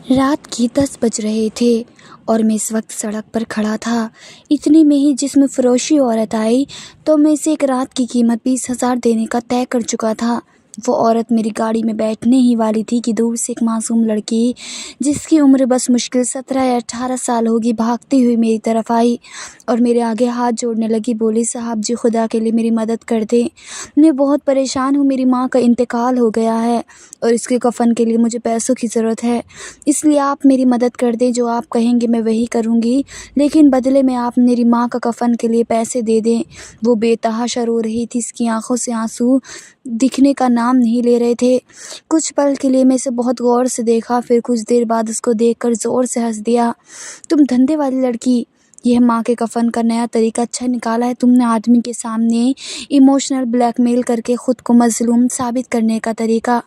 رات کی 10 بج رہے تھے اور میں اس وقت سڑک پر کھڑا تھا۔ اتنے میں ہی جسم فروشی عورت آئی تو میں اسے ایک رات کی قیمت 20,000 دینے کا طے کر چکا تھا۔ وہ عورت میری گاڑی میں بیٹھنے ہی والی تھی کہ دور سے ایک معصوم لڑکی جس کی عمر بس مشکل 17 یا 18 سال ہوگی بھاگتی ہوئی میری طرف آئی اور میرے آگے ہاتھ جوڑنے لگی۔ بولی، صاحب جی خدا کے لیے میری مدد کر دیں، میں بہت پریشان ہوں، میری ماں کا انتقال ہو گیا ہے اور اس کے کفن کے لیے مجھے پیسوں کی ضرورت ہے، اس لیے آپ میری مدد کر دیں، جو آپ کہیں گے میں وہی کروں گی، لیکن بدلے میں آپ میری ماں کا کفن کے لیے پیسے دے دیں۔ وہ بے تحاشا رو رہی تھی، اس کی آنکھوں سے آنسو دکھنے کا نام نہیں لے رہے تھے۔ کچھ پل کے لیے میں اسے بہت غور سے دیکھا، پھر کچھ دیر بعد اس کو دیکھ کر زور سے ہنس دیا۔ تم دھندے والی لڑکی، یہ ماں کے کفن کا نیا طریقہ اچھا نکالا ہے تم نے، آدمی کے سامنے ایموشنل بلیک میل کر کے خود کو مظلوم ثابت کرنے کا طریقہ۔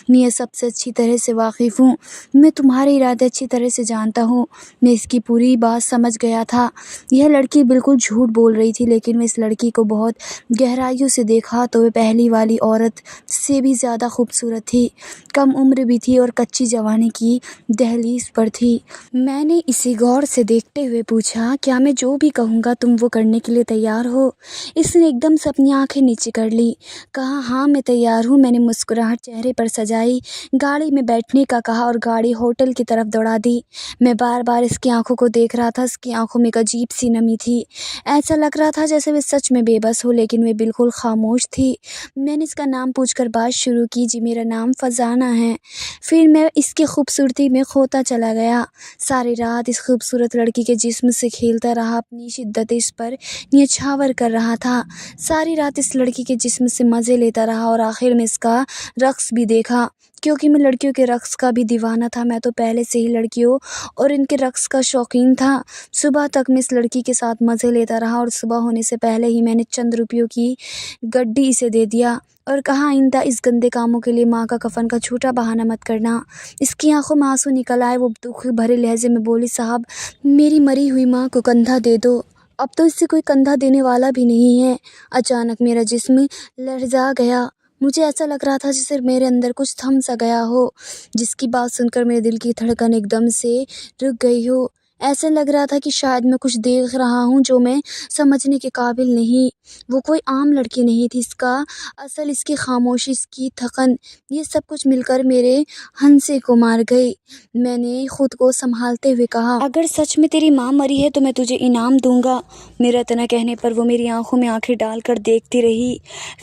میں یہ سب سے اچھی طرح سے واقف ہوں، میں تمہارے ارادے اچھی طرح سے جانتا ہوں۔ میں اس کی پوری بات سمجھ گیا تھا۔ یہ لڑکی بالکل جھوٹ بول رہی تھی، لیکن میں اس لڑکی کو بہت گہرائیوں سے دیکھا تو وہ پہلی والی عورت سے بھی زیادہ خوبصورت تھی، کم عمر بھی تھی اور کچی جوانی کی دہلیز پر تھی۔ میں نے اسے غور سے دیکھتے ہوئے پوچھا، کیا میں جو بھی کہوں گا تم وہ کرنے کے لیے تیار ہو؟ اس نے ایک دم سے اپنی آنکھیں نیچے کر لی، کہا ہاں میں تیار ہوں۔ میں نے مسکراہٹ چہرے پر سجائی، گاڑی میں بیٹھنے کا کہا اور گاڑی ہوٹل کی طرف دوڑا دی۔ میں بار بار اس کی آنکھوں کو دیکھ رہا تھا، اس کی آنکھوں میں ایک عجیب سی نمی تھی، ایسا لگ رہا تھا جیسے وہ سچ میں بے بس ہو، لیکن وہ بالکل خاموش تھی۔ میں نے اس کا نام پوچھ کر بات شروع کی، جی میرا نام فضانہ ہے۔ پھر میں اس کی خوبصورتی میں کھوتا چلا گیا، ساری رات اس خوبصورت لڑکی کے جسم سے کھیلتا رہا، اپنی شدت اس پر نیچھاور کر رہا تھا، ساری رات اس لڑکی کے جسم سے مزے لیتا رہا اور آخر میں اس کا رقص بھی دیکھا، کیونکہ میں لڑکیوں کے رقص کا بھی دیوانہ تھا۔ میں تو پہلے سے ہی لڑکیوں اور ان کے رقص کا شوقین تھا۔ صبح تک میں اس لڑکی کے ساتھ مزے لیتا رہا اور صبح ہونے سے پہلے ہی میں نے چند روپیوں کی گڈی اسے دے دیا اور کہا آئندہ اس گندے کاموں کے لیے ماں کا کفن کا جھوٹا بہانہ مت کرنا۔ اس کی آنکھوں میں آنسو نکل آئے، وہ دکھ بھرے لہجے میں بولی، صاحب میری مری ہوئی ماں کو کندھا دے دو، اب تو اس سے کوئی کندھا دینے والا بھی نہیں ہے۔ اچانک میرا جسم لرزا گیا، مجھے ایسا لگ رہا تھا جیسے میرے اندر کچھ تھم سا گیا ہو، جس کی بات سن کر میرے دل کی دھڑکن ایک دم سے رک گئی ہو۔ ایسا لگ رہا تھا کہ شاید میں کچھ دیکھ رہا ہوں جو میں سمجھنے کے قابل نہیں۔ وہ کوئی عام لڑکی نہیں تھی، اس کا اصل، اس کی خاموشی، اس کی تھکن، یہ سب کچھ مل کر میرے ہنسے کو مار گئی۔ میں نے خود کو سنبھالتے ہوئے کہا، اگر سچ میں تیری ماں مری ہے تو میں تجھے انعام دوں گا۔ میرا اتنا کہنے پر وہ میری آنکھوں میں آنکھیں ڈال کر دیکھتی رہی،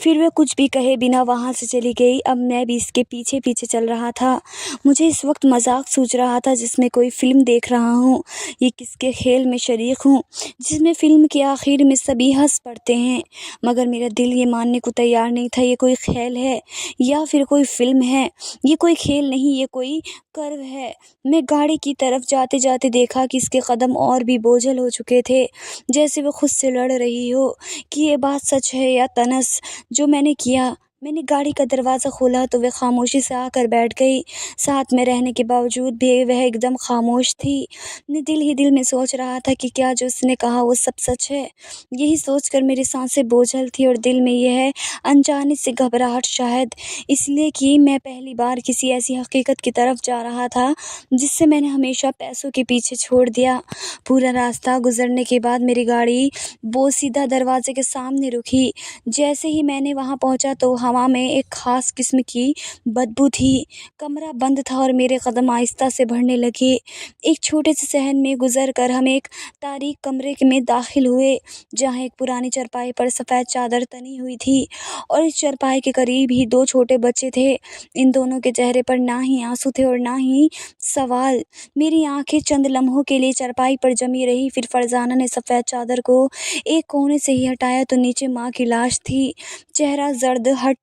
پھر وہ کچھ بھی کہے بنا وہاں سے چلی گئی۔ اب میں بھی اس کے پیچھے پیچھے چل رہا تھا، مجھے اس وقت مذاق سوچ رہا تھا جس میں کوئی فلم دیکھ رہا ہوں، یہ کس کے کھیل میں شریک ہوں جس میں فلم کے آخر میں سبھی ہنس پڑتے ہیں، مگر میرا دل یہ ماننے کو تیار نہیں تھا یہ کوئی کھیل ہے یا پھر کوئی فلم ہے۔ یہ کوئی کھیل نہیں، یہ کوئی کرو ہے۔ میں گاڑی کی طرف جاتے جاتے دیکھا کہ اس کے قدم اور بھی بوجھل ہو چکے تھے، جیسے وہ خود سے لڑ رہی ہو کہ یہ بات سچ ہے یا طنز جو میں نے کیا۔ میں نے گاڑی کا دروازہ کھولا تو وہ خاموشی سے آ کر بیٹھ گئی، ساتھ میں رہنے کے باوجود بھی وہ ایک دم خاموش تھی۔ میں دل ہی دل میں سوچ رہا تھا کہ کیا جو اس نے کہا وہ سب سچ ہے؟ یہی سوچ کر میری سانسیں بوجھل تھی اور دل میں یہ ہے انجانے سے گھبراہٹ، شاید اس لیے کہ میں پہلی بار کسی ایسی حقیقت کی طرف جا رہا تھا جس سے میں نے ہمیشہ پیسوں کے پیچھے چھوڑ دیا۔ پورا راستہ گزرنے کے بعد میری گاڑی بوسیدہ دروازے کے سامنے رکی۔ جیسے ہی میں نے وہاں پہنچا تو ہوا میں ایک خاص قسم کی بدبو تھی، کمرہ بند تھا اور میرے قدم آہستہ سے بڑھنے لگے۔ ایک چھوٹے سے صحن میں گزر کر ہم ایک تاریک کمرے میں داخل ہوئے، جہاں ایک پرانی چارپائی پر سفید چادر تنی ہوئی تھی اور اس چارپائی کے قریب ہی دو چھوٹے بچے تھے۔ ان دونوں کے چہرے پر نہ ہی آنسو تھے اور نہ ہی سوال۔ میری آنکھیں چند لمحوں کے لیے چارپائی پر جمی رہی، پھر فرزانہ نے سفید چادر کو ایک کونے سے ہی ہٹایا تو نیچے ماں کی لاش تھی، چہرہ زرد، ہٹ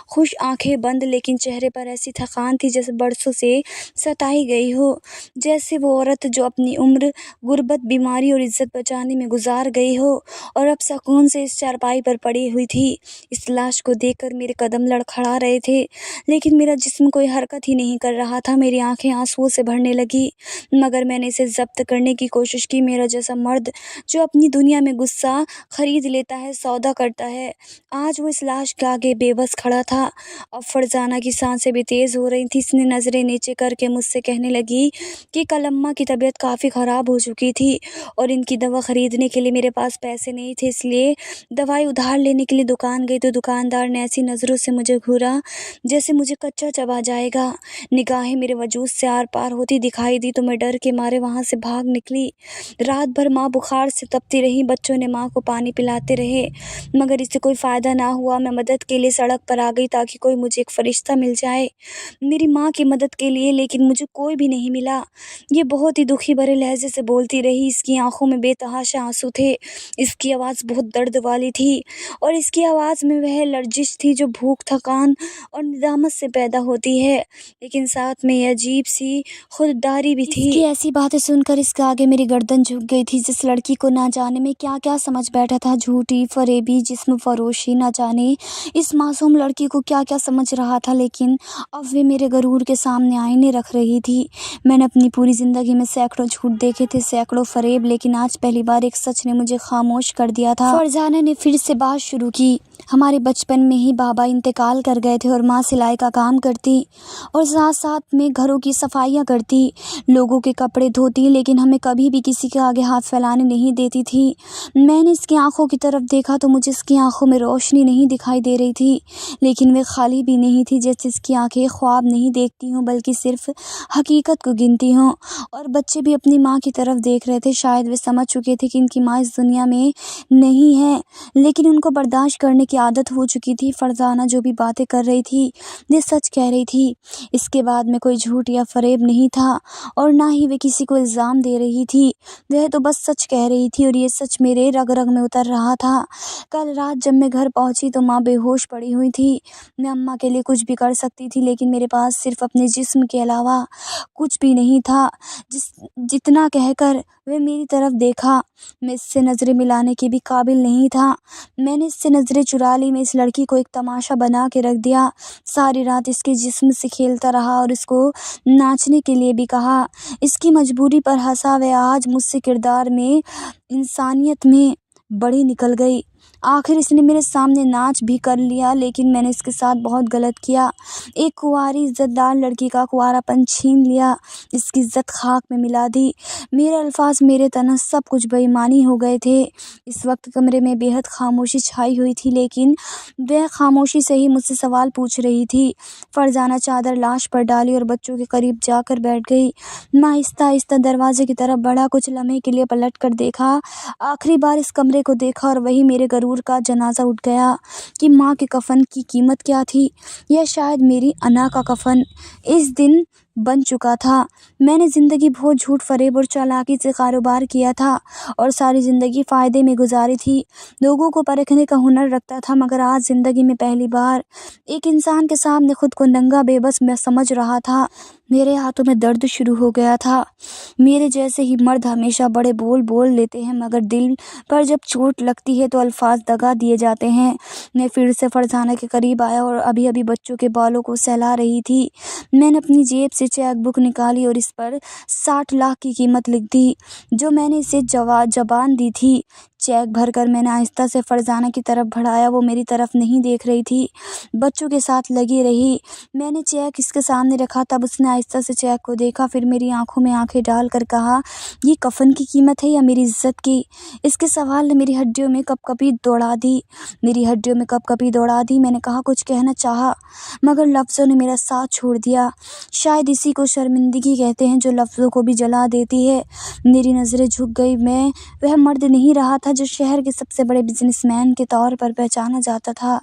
خوش، آنکھیں بند، لیکن چہرے پر ایسی تھکان تھی جیسے برسوں سے ستائی گئی ہو، جیسے وہ عورت جو اپنی عمر غربت، بیماری اور عزت بچانے میں گزار گئی ہو اور اب سکون سے اس چارپائی پر پڑی ہوئی تھی۔ اس لاش کو دیکھ کر میرے قدم لڑکھڑا رہے تھے، لیکن میرا جسم کوئی حرکت ہی نہیں کر رہا تھا۔ میری آنکھیں آنسوؤں سے بھرنے لگی، مگر میں نے اسے ضبط کرنے کی کوشش کی۔ میرا جیسا مرد جو اپنی دنیا میں غصہ خرید لیتا ہے، سودا کرتا ہے، آج وہ اس لاش کے آگے بے بس بس کھڑا تھا۔ اب فرزانہ کی سانسیں بھی تیز ہو رہی تھیں۔ اس نے نظریں نیچے کر کے مجھ سے کہنے لگی کہ کل اماں کی طبیعت کافی خراب ہو چکی تھی اور ان کی دوا خریدنے کے لیے میرے پاس پیسے نہیں تھے، اس لیے دوائی ادھار لینے کے لیے دکان گئی تو دکاندار نے ایسی نظروں سے مجھے گھورا جیسے مجھے کچا چبا جائے گا۔ نگاہیں میرے وجود سے آر پار ہوتی دکھائی دی تو میں ڈر کے مارے وہاں سے بھاگ نکلی۔ رات بھر ماں بخار سے تپتی رہی، بچوں نے ماں کو پانی پلاتے رہے مگر اس سے کوئی فائدہ نہ ہوا۔ میں مدد کے لیے سڑک پر آ گئی تاکہ کوئی مجھے ایک فرشتہ مل جائے میری ماں کی مدد کے لیے، لیکن مجھے کوئی بھی نہیں ملا۔ یہ بہت ہی دکھی بھرے لہجے سے بولتی رہی، اس کی آنکھوں میں بے تحاشا آنسو تھے، اس کی آواز بہت درد والی تھی اور اس کی آواز میں وہ لرزش تھی جو بھوک، تھکان اور ندامت سے پیدا ہوتی ہے، لیکن ساتھ میں یہ عجیب سی خودداری بھی تھی۔ اس کی ایسی باتیں سن کر اس کے آگے میری گردن جھک گئی تھی۔ جس لڑکی کو نہ جانے میں کیا کیا سمجھ بیٹھا تھا، جھوٹی، فریبی، جسم فروشی، نہ جانے اس معصوم لڑکی کو کیا کیا سمجھ رہا تھا، لیکن اب وہ میرے غرور کے سامنے آئینے رکھ رہی تھی۔ میں نے اپنی پوری زندگی میں سینکڑوں جھوٹ دیکھے تھے، سینکڑوں فریب، لیکن آج پہلی بار ایک سچ نے مجھے خاموش کر دیا تھا۔ فرزانہ نے پھر سے بات شروع کی، ہمارے بچپن میں ہی بابا انتقال کر گئے تھے اور ماں سلائی کا کام کرتی اور ساتھ ساتھ میں گھروں کی صفائیاں کرتی، لوگوں کے کپڑے دھوتی، لیکن ہمیں کبھی بھی کسی کے آگے ہاتھ پھیلانے نہیں دیتی تھی۔ میں نے اس کی آنکھوں کی طرف دیکھا تو مجھے اس کی آنکھوں میں روشنی نہیں دکھائی دے رہی تھی، لیکن وہ خالی بھی نہیں تھی، جیسے اس کی آنکھیں خواب نہیں دیکھتی ہوں بلکہ صرف حقیقت کو گنتی ہوں۔ اور بچے بھی اپنی ماں کی طرف دیکھ رہے تھے، شاید وہ سمجھ چکے تھے کہ ان کی ماں اس دنیا میں نہیں ہے، لیکن ان کو برداشت کرنے کی عادت ہو چکی تھی۔ فرزانہ جو بھی باتیں کر رہی تھی وہ سچ کہہ رہی تھی، اس کے بعد میں کوئی جھوٹ یا فریب نہیں تھا اور نہ ہی وہ کسی کو الزام دے رہی تھی، وہ تو بس سچ کہہ رہی تھی اور یہ سچ میرے رگ رگ میں اتر رہا تھا۔ کل رات جب میں گھر پہنچی تو ماں بے ہوش پڑی ہوئی تھی۔ میں اماں کے لیے کچھ بھی کر سکتی تھی، لیکن میرے پاس صرف اپنے جسم کے علاوہ کچھ بھی نہیں تھا۔ جتنا کہہ کر وہ میری طرف دیکھا، میں اس سے نظریں ملانے کے بھی قابل نہیں تھا۔ میں نے اس سے نظریں چرا لی، میں اس لڑکی کو ایک تماشا بنا کے رکھ دیا، ساری رات اس کے جسم سے کھیلتا رہا اور اس کو ناچنے کے لیے بھی کہا، اس کی مجبوری پر ہنسا۔ وہ آج مجھ سے کردار میں، انسانیت میں بڑی نکل گئی۔ آخر اس نے میرے سامنے ناچ بھی کر لیا، لیکن میں نے اس کے ساتھ بہت غلط کیا، ایک کنواری عزت دار لڑکی کا کنوارا پن چھین لیا، اس کی عزت خاک میں ملا دی۔ میرے الفاظ، میرے تنز، سب کچھ بے ایمانی ہو گئے تھے۔ اس وقت کمرے میں بے حد خاموشی چھائی ہوئی تھی، لیکن وہ خاموشی سے ہی مجھ سے سوال پوچھ رہی تھی۔ فرزانہ چادر لاش پر ڈالی اور بچوں کے قریب جا کر بیٹھ گئی۔ میں آہستہ آہستہ دروازے کی طرف بڑھا، کچھ لمحے کے لیے پلٹ کر دیکھا، آخری بار اس کمرے کو دیکھا اور وہی میرے غرور کا جنازہ اٹھ گیا کہ ماں کے کفن کی قیمت کیا تھی، یہ شاید میری انا کا کفن اس دن بن چکا تھا۔ میں نے زندگی بہت جھوٹ، فریب اور چالاکی سے کاروبار کیا تھا اور ساری زندگی فائدے میں گزاری تھی، لوگوں کو پرکھنے کا ہنر رکھتا تھا، مگر آج زندگی میں پہلی بار ایک انسان کے سامنے خود کو ننگا بے بس میں سمجھ رہا تھا۔ میرے ہاتھوں میں درد شروع ہو گیا تھا۔ میرے جیسے ہی مرد ہمیشہ بڑے بول بول لیتے ہیں، مگر دل پر جب چوٹ لگتی ہے تو الفاظ دگا دیے جاتے ہیں۔ میں پھر سے فرزانہ کے قریب آیا اور ابھی بچوں کے بالوں کو سہلا رہی تھی۔ میں نے اپنی جیب سے چیک بک نکالی اور اس پر 60 لاکھ کی قیمت لکھ دی جو میں نے اسے زبان دی تھی۔ چیک بھر کر میں نے آہستہ سے فرزانہ کی طرف بڑھایا، وہ میری طرف نہیں دیکھ رہی تھی، بچوں کے ساتھ لگی رہی۔ میں نے چیک اس کے سامنے رکھا، تب اس نے آہستہ سے چیک کو دیکھا، پھر میری آنکھوں میں آنکھیں ڈال کر کہا، یہ کفن کی قیمت ہے یا میری عزت کی؟ اس کے سوال نے میری ہڈیوں میں کپکپی دوڑا دی۔ میں نے کچھ کہنا چاہا مگر لفظوں نے میرا ساتھ چھوڑ دیا۔ شاید اسی کو شرمندگی کہتے ہیں جو لفظوں کو بھی جلا دیتی ہے۔ میری نظریں جھک گئی، میں وہ مرد نہیں رہا تھا جو شہر کے سب سے بڑے بزنس مین کے طور پر پہچانا جاتا تھا۔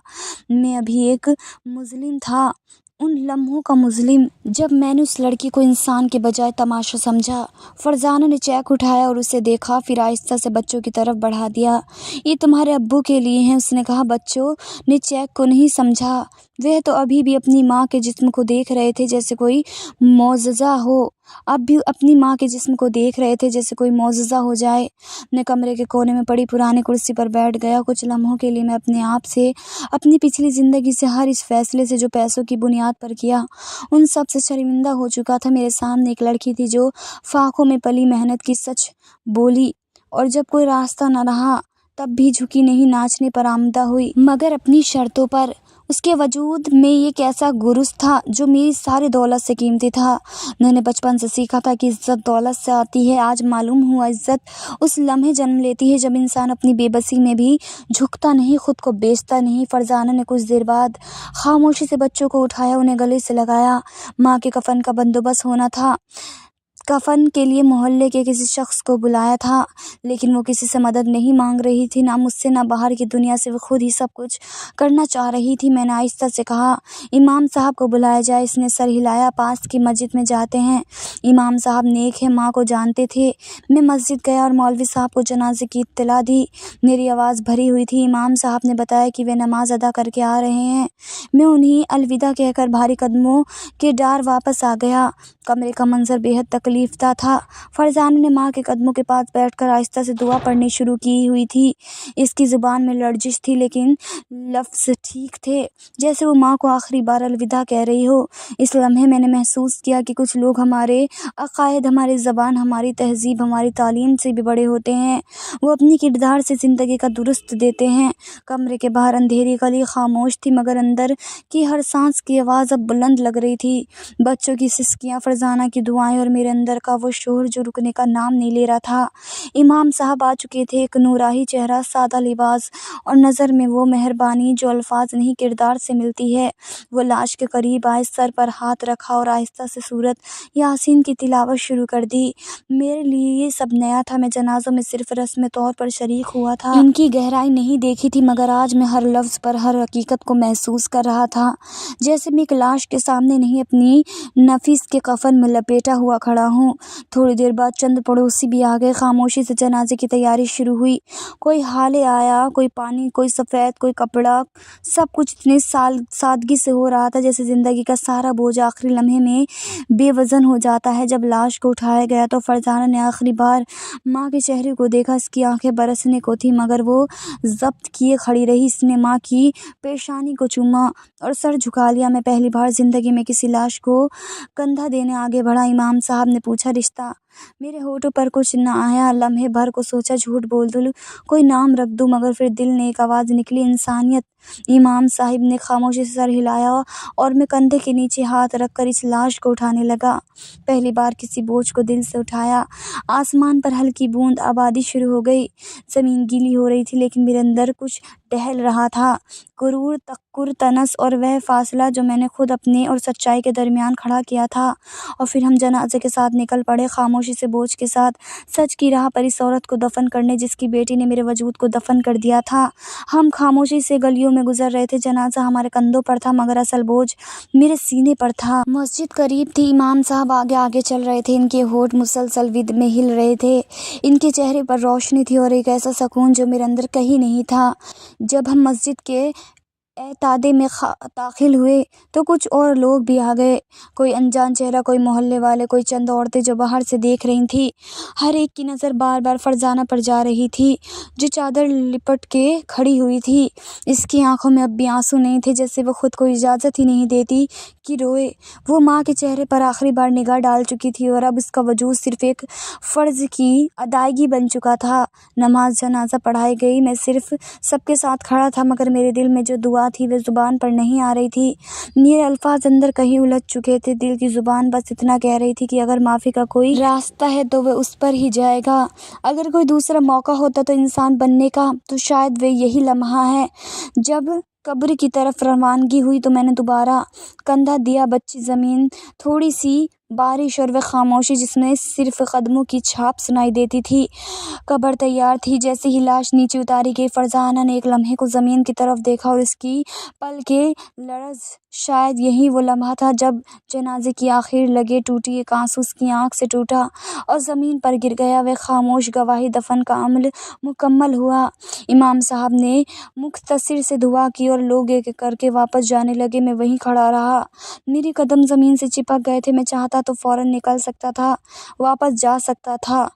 میں ابھی ایک مظلوم تھا، ان لمحوں کا مظلوم جب میں نے اس لڑکی کو انسان کے بجائے تماشا سمجھا۔ فرزانہ نے چیک اٹھایا اور اسے دیکھا، پھر آہستہ سے بچوں کی طرف بڑھا دیا۔ یہ تمہارے ابو کے لیے ہیں، اس نے کہا۔ بچوں نے چیک کو نہیں سمجھا، وہ تو ابھی بھی اپنی ماں کے جسم کو دیکھ رہے تھے جیسے کوئی معجزہ ہو، اب بھی اپنی ماں کے جسم کو دیکھ رہے تھے جیسے کوئی معجزہ ہو جائے۔ میں کمرے کے کونے میں پڑی پرانی کرسی پر بیٹھ گیا۔ کچھ لمحوں کے لیے میں اپنے آپ سے، اپنی پچھلی زندگی سے، ہر اس فیصلے سے جو پیسوں کی بنیاد پر کیا، ان سب سے شرمندہ ہو چکا تھا۔ میرے سامنے ایک لڑکی تھی جو فاقوں میں پلی، محنت کی، سچ بولی اور جب کوئی راستہ نہ رہا تب بھی جھکی نہیں، ناچنے پر آمادہ ہوئی، مگر اپنی شرطوں پر۔ اس کے وجود میں یہ کیسا گرز تھا جو میری ساری دولت سے قیمتی تھا۔ میں نے بچپن سے سیکھا تھا کہ عزت دولت سے آتی ہے۔ آج معلوم ہوا عزت اس لمحے جنم لیتی ہے جب انسان اپنی بے بسی میں بھی جھکتا نہیں، خود کو بیچتا نہیں۔ فرزانہ نے کچھ دیر بعد خاموشی سے بچوں کو اٹھایا، انہیں گلے سے لگایا۔ ماں کے کفن کا بندوبست ہونا تھا۔ کفن کے لیے محلے کے کسی شخص کو بلایا تھا، لیکن وہ کسی سے مدد نہیں مانگ رہی تھی، نہ مجھ سے نہ باہر کی دنیا سے۔ وہ خود ہی سب کچھ کرنا چاہ رہی تھی۔ میں نے آہستہ سے کہا، امام صاحب کو بلایا جائے۔ اس نے سر ہلایا۔ پاس کی مسجد میں جاتے ہیں، امام صاحب نیک ہیں، ماں کو جانتے تھے۔ میں مسجد گیا اور مولوی صاحب کو جنازے کی اطلاع دی۔ میری آواز بھری ہوئی تھی۔ امام صاحب نے بتایا کہ وہ نماز ادا کر کے آ رہے ہیں۔ میں انہیں الوداع کہہ کر بھاری قدموں کے ڈار واپس آ گیا۔ کمرے کا منظر بے حد تکلیف دہ تھا۔ فرزانہ نے ماں کے قدموں کے پاس بیٹھ کر آہستہ سے دعا پڑھنی شروع کی ہوئی تھی۔ اس کی زبان میں لرزش تھی، لیکن لفظ ٹھیک تھے، جیسے وہ ماں کو آخری بار الوداع کہہ رہی ہو۔ اس لمحے میں نے محسوس کیا کہ کچھ لوگ ہمارے عقائد، ہماری زبان، ہماری تہذیب، ہماری تعلیم سے بھی بڑے ہوتے ہیں۔ وہ اپنی کردار سے زندگی کا درست دیتے ہیں۔ کمرے کے باہر اندھیری گلی خاموش تھی، مگر اندر کی ہر سانس کی آواز اب بلند لگ رہی تھی۔ بچوں کی سسکیاں، فرزانہ کی دعائیں اور میرے اندر کا وہ شور جو رکنے کا نام نہیں لے رہا تھا۔ امام صاحب آ چکے تھے، ایک نورانی چہرہ، سادہ لباس اور نظر میں وہ مہربانی جو الفاظ نہیں کردار سے ملتی ہے۔ وہ لاش کے قریب آئے، سر پر ہاتھ رکھا اور آہستہ سے سورۃ یاسین کی تلاوت شروع کر دی۔ میرے لیے یہ سب نیا تھا۔ میں جنازوں میں صرف رسمی طور پر شریک ہوا تھا، ان کی گہرائی نہیں دیکھی تھی، مگر آج میں ہر لفظ پر، ہر حقیقت کو محسوس کر رہا تھا۔ جیسے میں ایک لاش کے سامنے نہیں، اپنی نفس کے کفن میں لپیٹا ہوا کھڑا ہوں۔ تھوڑی دیر بعد چند پڑوسی بھی آ گئے۔ خاموشی سے جنازے کی تیاری شروع ہوئی۔ کوئی حالے آیا، کوئی پانی، کوئی سفید، کوئی کپڑا، سب کچھ اتنے سادگی سے ہو رہا تھا جیسے زندگی کا سارا بوجھ آخری لمحے میں بے وزن ہو جاتا ہے۔ جب لاش کو اٹھایا گیا تو فرزانہ نے آخری بار ماں کے چہرے کو دیکھا۔ اس کی آنکھیں برسنے کو تھی، مگر وہ ضبط کیے کھڑی رہی۔ اس نے ماں کی پیشانی کو چوما اور سر جھکا لیا۔ میں پہلی بار زندگی میں کسی لاش کو کندھا دینے آگے بڑھا۔ امام صاحب نے پوچھا، رشتہ؟ میرے ہونٹوں پر کچھ نہ آیا۔ لمحے بھر کو سوچا جھوٹ بول دوں، کوئی نام رکھ دوں، مگر پھر دل نے ایک آواز نکلی، انسانیت۔ امام صاحب نے خاموشی سے سر ہلایا اور میں کندھے کے نیچے ہاتھ رکھ کر اس لاش کو اٹھانے لگا۔ پہلی بار کسی بوجھ کو دل سے اٹھایا۔ آسمان پر ہلکی بوند آبادی شروع ہو گئی۔ زمین گیلی ہو رہی تھی، لیکن میرے اندر کچھ ٹہل رہا تھا، غرور، تکبر، طنز اور وہ فاصلہ جو میں نے خود اپنے اور سچائی کے درمیان کھڑا کیا تھا۔ اور پھر ہم جنازے کے ساتھ نکل پڑے، خاموشی سے، بوجھ کے ساتھ، سچ کی راہ پر، اس عورت کو دفن کرنے جس کی بیٹی نے میرے وجود کو دفن کر دیا تھا۔ ہم خاموشی سے گلیوں میں گزر رہے تھے۔ جنازہ ہمارے کندھوں پر تھا، مگر اصل بوجھ میرے سینے پر تھا۔ مسجد قریب تھی۔ امام صاحب آگے آگے چل رہے تھے، ان کے ہونٹ مسلسل ود میں ہل رہے تھے، ان کے چہرے پر روشنی تھی اور ایک ایسا سکون جو میرے اندر کہیں نہیں تھا۔ جب ہم مسجد کے احاطے میں داخل ہوئے تو کچھ اور لوگ بھی آ گئے، کوئی انجان چہرہ، کوئی محلے والے، کوئی چند عورتیں جو باہر سے دیکھ رہی تھیں۔ ہر ایک کی نظر بار بار فرزانہ پر جا رہی تھی، جو چادر لپٹ کے کھڑی ہوئی تھی۔ اس کی آنکھوں میں اب بھی آنسو نہیں تھے، جیسے وہ خود کو اجازت ہی نہیں دیتی کہ روئے۔ وہ ماں کے چہرے پر آخری بار نگاہ ڈال چکی تھی اور اب اس کا وجود صرف ایک فرض کی ادائیگی بن چکا تھا۔ نماز جنازہ پڑھائی گئی۔ میں صرف سب کے ساتھ کھڑا تھا، مگر میرے دل میں جو دعا تھی وہ زبان پر نہیں آ رہی تھی۔ میرے الفاظ اندر کہیں الجھ چکے تھے۔ دل کی زبان بس اتنا کہہ رہی تھی کہ اگر معافی کا کوئی راستہ ہے تو وہ اس پر ہی جائے گا، اگر کوئی دوسرا موقع ہوتا تو انسان بننے کا، تو شاید وہ یہی لمحہ ہے۔ جب قبر کی طرف روانگی ہوئی تو میں نے دوبارہ کندھا دیا۔ بچی زمین، تھوڑی سی بارش اور وہ خاموشی جس میں صرف قدموں کی چھاپ سنائی دیتی تھی۔ قبر تیار تھی۔ جیسے ہی لاش نیچے اتاری گئی، فرزانہ نے ایک لمحے کو زمین کی طرف دیکھا اور اس کی پلکیں لرز۔ شاید یہی وہ لمحہ تھا جب جنازے کی آخر لگے ٹوٹی، ایک آنسو اس کی آنکھ سے ٹوٹا اور زمین پر گر گیا۔ وہ خاموش گواہی، دفن کا عمل مکمل ہوا۔ امام صاحب نے مختصر سے دعا کی اور لوگ ایک ایک کر کے واپس جانے لگے۔ میں وہیں کھڑا رہا۔ میرے قدم زمین سے چپک گئے تھے۔ میں چاہتا تو فوراً نکل سکتا تھا، واپس جا سکتا تھا۔